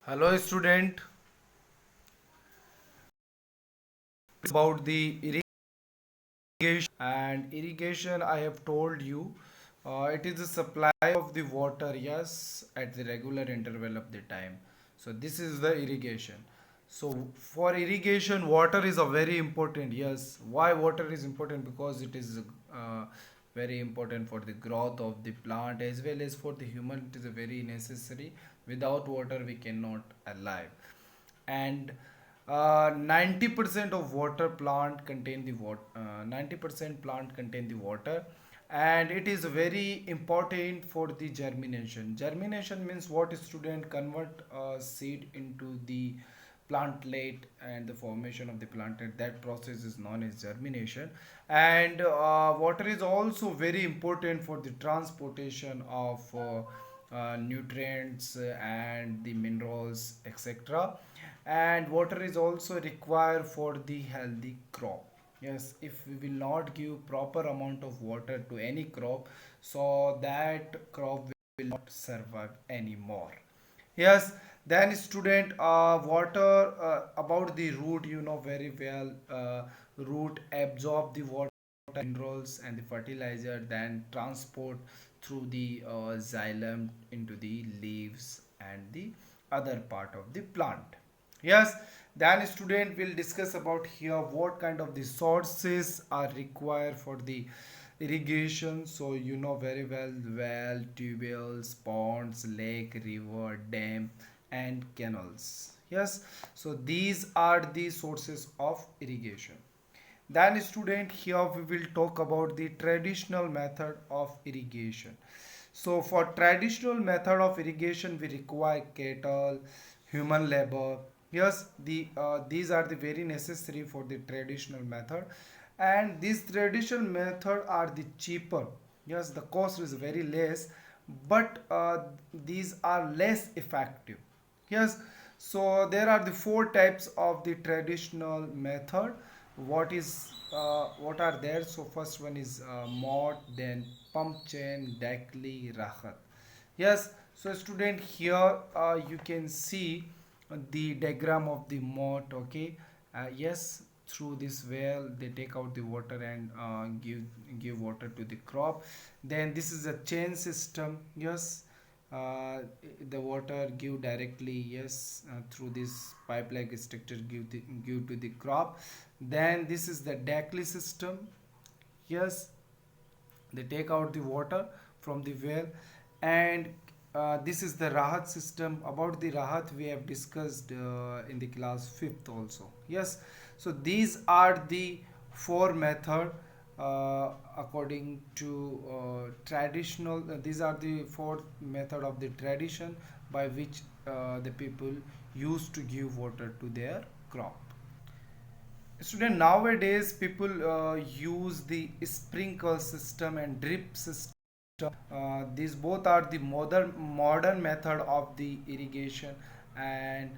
Hello, student. About the irrigation and irrigation, I have told you, it is the supply of the water, yes, at the regular interval of the time. So this is the irrigation. So for irrigation, water is a very important. Yes, why water is important? Because it is very important for the growth of the plant as well as for the human. It is a very necessary. Without water, we cannot alive. And 90% of water plant contain the water. 90% plant contain the water, and it is very important for the germination. Germination means what? Student convert seed into the plantlet, and the formation of the plantlet, that process is known as germination. And water is also very important for the transportation of nutrients and the minerals, etc. And water is also required for the healthy crop. Yes, if we will not give proper amount of water to any crop, so that crop will not survive anymore. Yes, then student, water, about the root, you know very well. Root absorb the water, minerals and the fertilizer, then transport through the xylem into the leaves and the other part of the plant. Yes, then student will discuss about here what kind of the sources are required for the irrigation. So you know very well, tubules, ponds, lake, river, dam and canals. Yes, so these are the sources of irrigation. Then student, here we will talk about the traditional method of irrigation. So for traditional method of irrigation, we require cattle, human labor. Yes, these are the very necessary for the traditional method, and these traditional method are the cheaper. Yes, the cost is very less, but these are less effective. Yes, so there are the four types of the traditional method. What are there? So first one is mott, then pump chain, Dakli, Rahat. Yes, so student, here you can see the diagram of the mott. Okay, yes, through this well they take out the water and give water to the crop. Then this is a chain system. Yes, uh, the water give directly, yes, through this pipe like structure, give to the crop. Then this is the Dakli system. Yes, they take out the water from the well. And this is the Rahat system. About the Rahat we have discussed in the class 5th also. Yes, so these are the four method according to traditional. These are the four method of the tradition by which the people used to give water to their crop. Student, nowadays people use the sprinkle system and drip system. These both are the modern method of the irrigation, and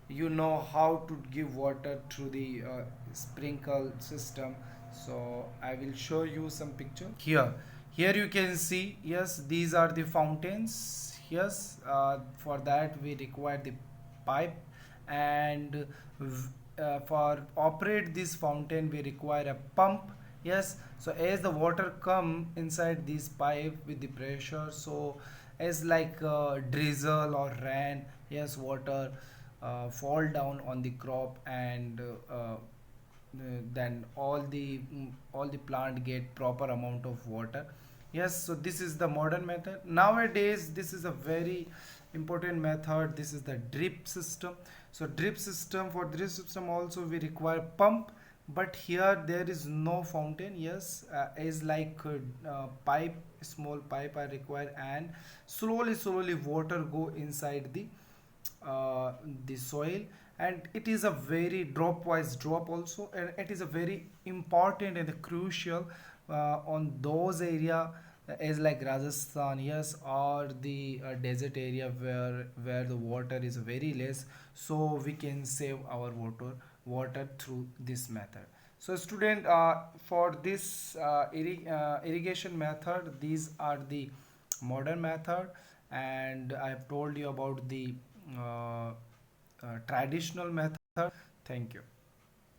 you know how to give water through the sprinkle system. So I will show you some picture here. Here you can see, yes, these are the fountains. Yes, for that we require the pipe, and for operate this fountain we require a pump. Yes, so as the water come inside this pipe with the pressure, so as like drizzle or rain, yes, water fall down on the crop, and then all the plant get proper amount of water. Yes, so this is the modern method. Nowadays this is a very important method. This is the drip system. So drip system, for drip system also we require pump, but here there is no fountain. Yes, is like pipe, small pipe are required, and slowly water go inside the soil. And it is a very drop wise drop also, and it is a very important and crucial on those area as like Rajasthan, yes, or the desert area where the water is very less, so we can save our water through this method. So student, for this irrigation method, these are the modern method, and I have told you about the uh, traditional method. Thank you.